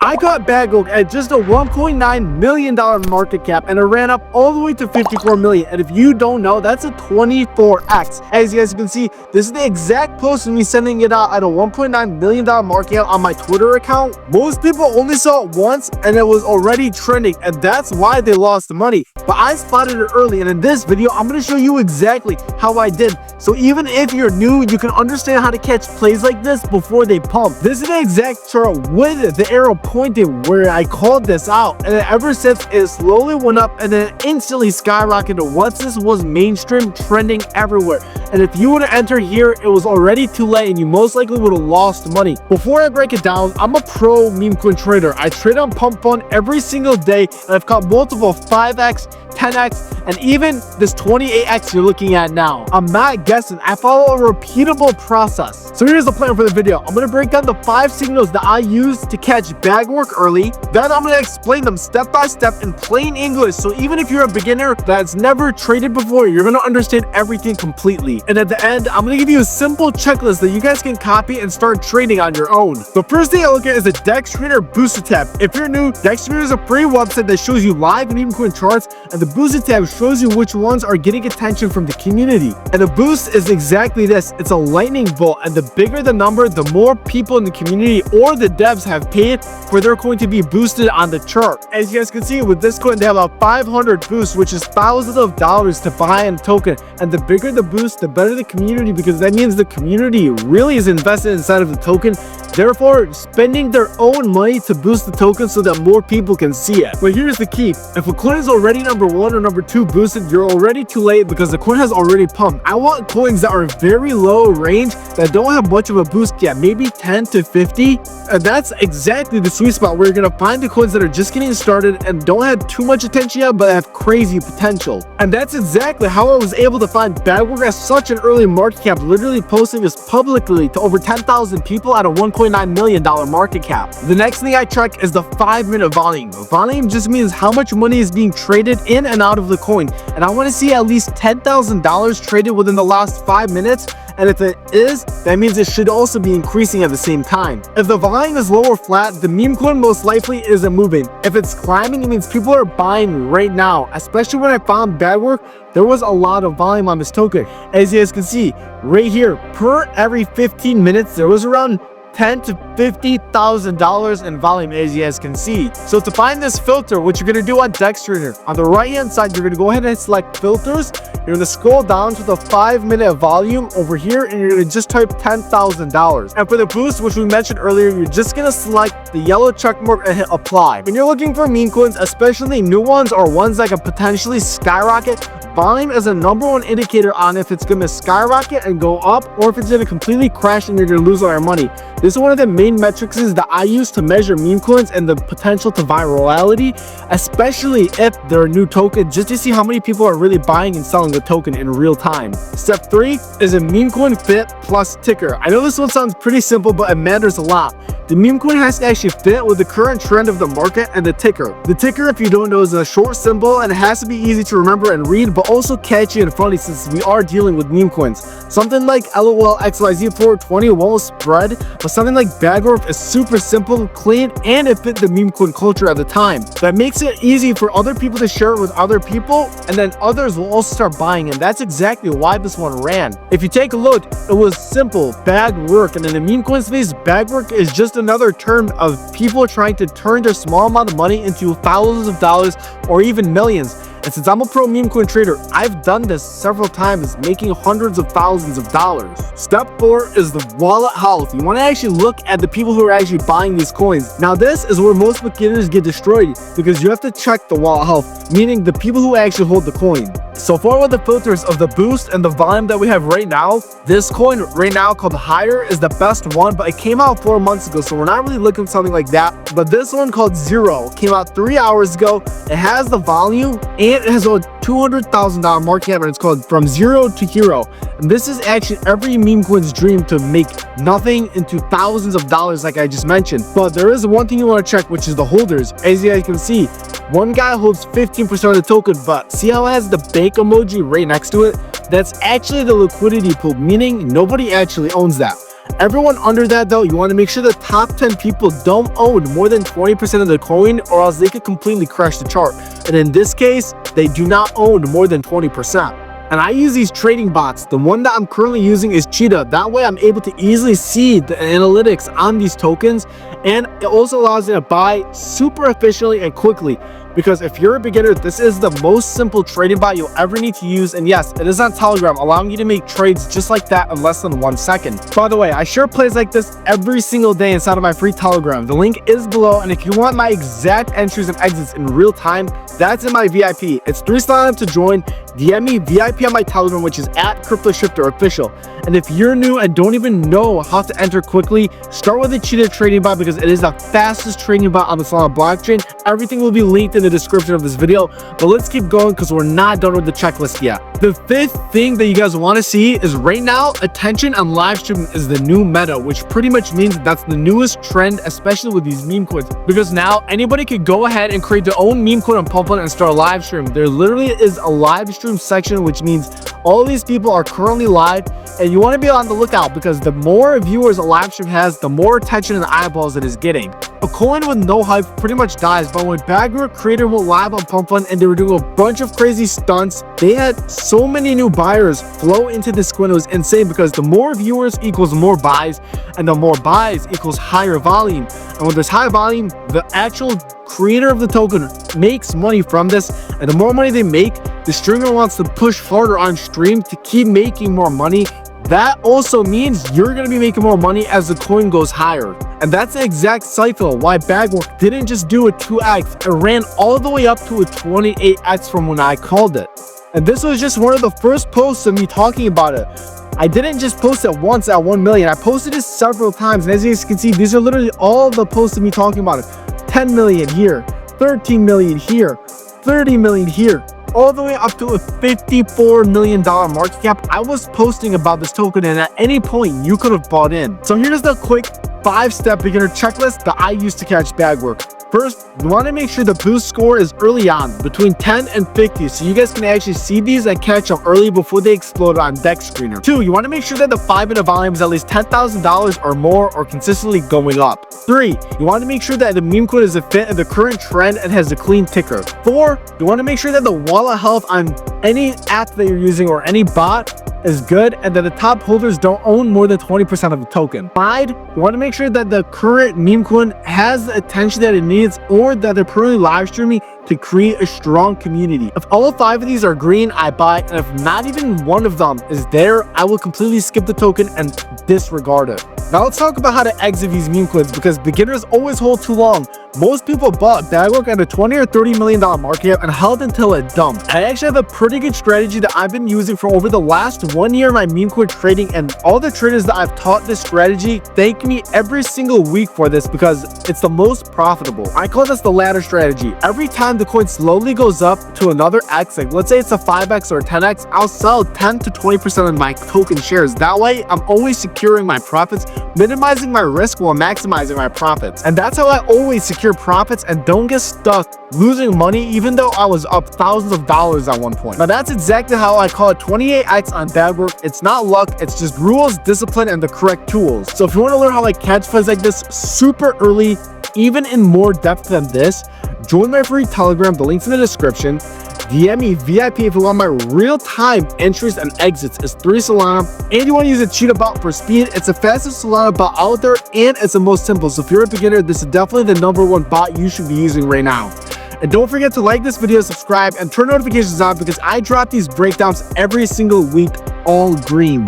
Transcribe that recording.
I got Bagwork at just a $1.9 million market cap, and it ran up all the way to 54 million. And if you don't know, that's a 24x. As you guys can see, this is the exact post of me sending it out at a $1.9 million market cap on my Twitter account. Most people only saw it once, and it was already trending, and that's why they lost the money. But I spotted it early, and in this video, I'm going to show you exactly how I did. So even if you're new, you can understand how to catch plays like this before they pump. This is the exact chart with the arrow pointing where I called this out, and then ever since it slowly went up and then instantly skyrocketed once this was mainstream trending everywhere. And if you would have entered here, it was already too late and you most likely would have lost money. Before I break it down, I'm a pro meme coin trader. I trade on pumpfun every single day, and I've caught multiple 5x, 10x, and even this 28x you're looking at now. I'm not guessing. I follow a repeatable process. So here's the plan for the video. I'm going to break down the 5 signals that I use to catch Bagwork early. Then I'm going to explain them step by step in plain English. So even if you're a beginner that's never traded before, you're going to understand everything completely. And at the end, I'm going to give you a simple checklist that you guys can copy and start trading on your own. The first thing I look at is the DexScreener Booster tab. If you're new, DexScreener is a free website that shows you live meme coin charts, and the Booster tab shows you which ones are getting attention from the community. And the boost is exactly this. It's a lightning bolt, and the bigger the number, the more people in the community or the devs have paid for their coin to be boosted on the chart. As you guys can see, with this coin, they have about 500 boosts, which is thousands of dollars to buy a token. And the bigger the boost, the better the community, because that means the community really is invested inside of the token, therefore spending their own money to boost the token so that more people can see it. But here's the key. If a coin is already number 1 or number 2 boosted, you're already too late because the coin has already pumped. I want coins that are very low range that don't have much of a boost yet, maybe 10 to 50. And that's exactly the sweet spot where you're going to find the coins that are just getting started and don't have too much attention yet, but have crazy potential. And that's exactly how I was able to find Bagwork at such an early market cap, literally posting this publicly to over 10,000 people at a $1.9 million market cap. The next thing I check is the 5-minute volume. Volume just means how much money is being traded in and out of the coin. And I want to see at least $10,000 traded within the last 5 minutes. And if it is, that means it should also be increasing at the same time. If the volume is low or flat, the meme coin most likely isn't moving. If it's climbing, it means people are buying right now. Especially when I found Bagwork, there was a lot of volume on this token. As you guys can see, right here, per every 15 minutes, there was around $10,000 to $50,000 in volume, as you guys can see. So to find this filter, what you're going to do on DexScreener, on the right hand side, you're going to go ahead and select filters. You're going to scroll down to the 5-minute volume over here, and you're going to just type $10,000. And for the boost, which we mentioned earlier, you're just going to select the yellow check mark and hit apply. When you're looking for meme coins, especially new ones or ones that can potentially skyrocket, volume is a #1 indicator on if it's going to skyrocket and go up, or if it's going to completely crash and you're going to lose all your money. This is one of the main metrics that I use to measure meme coins and the potential to virality, especially if they're a new token, just to see how many people are really buying and selling the token in real time. Step 3 is a meme coin fit plus ticker. I know this one sounds pretty simple, but it matters a lot. The meme coin has to actually fit with the current trend of the market and the ticker. The ticker, if you don't know, is a short symbol, and it has to be easy to remember and read, but also catchy and funny since we are dealing with meme coins. Something like LOL XYZ 420 won't spread, but something like Bagwork is super simple, clean, and it fit the meme coin culture at the time. That makes it easy for other people to share it with other people, and then others will also start buying, and that's exactly why this one ran. If you take a look, it was simple, Bagwork, and in the meme coin space, Bagwork is just another term of people trying to turn their small amount of money into thousands of dollars or even millions. And since I'm a pro meme coin trader, I've done this several times, making hundreds of thousands of dollars. Step 4 is the wallet health. You want to actually look at the people who are actually buying these coins. Now this is where most beginners get destroyed, because you have to check the wallet health, meaning the people who actually hold the coin. So far with the filters of the boost and the volume that we have right now, this coin right now called Higher is the best one, but it came out 4 months ago, so we're not really looking for something like that. But this one called Zero came out 3 hours ago. It has the volume and it has a $200,000 market cap, and it's called From Zero to Hero. And this is actually every meme coin's dream, to make nothing into thousands of dollars like I just mentioned. But there is one thing you want to check, which is the holders. As you guys can see, one guy holds 15% of the token, but see how it has the bank emoji right next to it? That's actually the liquidity pool, meaning nobody actually owns that. Everyone under that though, you want to make sure the top 10 people don't own more than 20% of the coin, or else they could completely crash the chart. And in this case, they do not own more than 20%. And I use these trading bots. The one that I'm currently using is Cheetah. That way I'm able to easily see the analytics on these tokens, and it also allows me to buy super efficiently and quickly. Because if you're a beginner, this is the most simple trading bot you'll ever need to use. And yes, it is on Telegram, allowing you to make trades just like that in less than 1 second. By the way, I share plays like this every single day inside of my free Telegram. The link is below, and if you want my exact entries and exits in real time, that's in my VIP. It's 3 Solana to join. DM me VIP on my Telegram, which is at CryptoShifterOfficial. And if you're new and don't even know how to enter quickly, start with the Cheetah trading bot, because it is the fastest trading bot on the Solana blockchain. Everything will be linked in the description of this video, but let's keep going because we're not done with the checklist yet. The 5th thing that you guys want to see is right now, attention on live streaming is the new meta, which pretty much means that's the newest trend, especially with these meme coins, because now anybody could go ahead and create their own meme coin on pump.fun and start a live stream. There literally is a live stream section, which means all these people are currently live, and you want to be on the lookout, because the more viewers a live stream has, the more attention and eyeballs it is getting. A coin with no hype pretty much dies, but when Bagwork creator went live on pumpfun and they were doing a bunch of crazy stunts, they had so many new buyers flow into this coin. It was insane, because the more viewers equals more buys, and the more buys equals higher volume. And when there's high volume, the actual creator of the token makes money from this, and the more money they make, the streamer wants to push harder on stream to keep making more money. That also means you're going to be making more money as the coin goes higher. And that's the exact cycle why Bagwork didn't just do a 2x, it ran all the way up to a 28x from when I called it. And this was just one of the first posts of me talking about it. I didn't just post it once at 1 million, I posted it several times, and as you guys can see, these are literally all the posts of me talking about it. 10 million here, 13 million here, 30 million here, all the way up to a $54 million market cap. I was posting about this token, and at any point you could have bought in. So here's the quick 5-step beginner checklist that I use to catch Bagwork. First, you want to make sure the boost score is early on, between 10 and 50, so you guys can actually see these and catch them early before they explode on DexScreener. 2, you want to make sure that the 5-minute volume is at least $10,000 or more, or consistently going up. 3, you want to make sure that the meme coin is a fit of the current trend and has a clean ticker. 4, you want to make sure that the wallet health on any app that you're using or any bot is good, and that the top holders don't own more than 20% of the token. 5, you want to make sure that the current meme coin has the attention that it needs, or that they're currently live streaming to create a strong community. If all 5 of these are green, I buy, and if not even one of them is there, I will completely skip the token and disregard it. Now let's talk about how to exit these meme coins, because beginners always hold too long. Most people bought Bagwork at a $20 or $30 million market cap and held until it dumped. I actually have a pretty good strategy that I've been using for over the last 1 year of my meme coin trading, and all the traders that I've taught this strategy thank me every single week for this, because it's the most profitable. I call this the ladder strategy. Every time the coin slowly goes up to another X, like let's say it's a 5x or a 10x, I'll sell 10 to 20% of my token shares. That way I'm always securing my profits, minimizing my risk while maximizing my profits. And that's how I always secure profits and don't get stuck losing money, even though I was up thousands of dollars at one point. Now that's exactly how I call it 28x on Bagwork. It's not luck, it's just rules, discipline, and the correct tools. So if you want to learn how I catch plays like this super early, even in more depth than this, join my free Telegram, the link's in the description. DM me VIP if you want my real-time entries and exits. It's 3 Solana, and you want to use a Cheetah bot for speed. It's the fastest Solana bot out there, and it's the most simple. So if you're a beginner, this is definitely the #1 bot you should be using right now. And don't forget to like this video, subscribe, and turn notifications on, because I drop these breakdowns every single week, all green.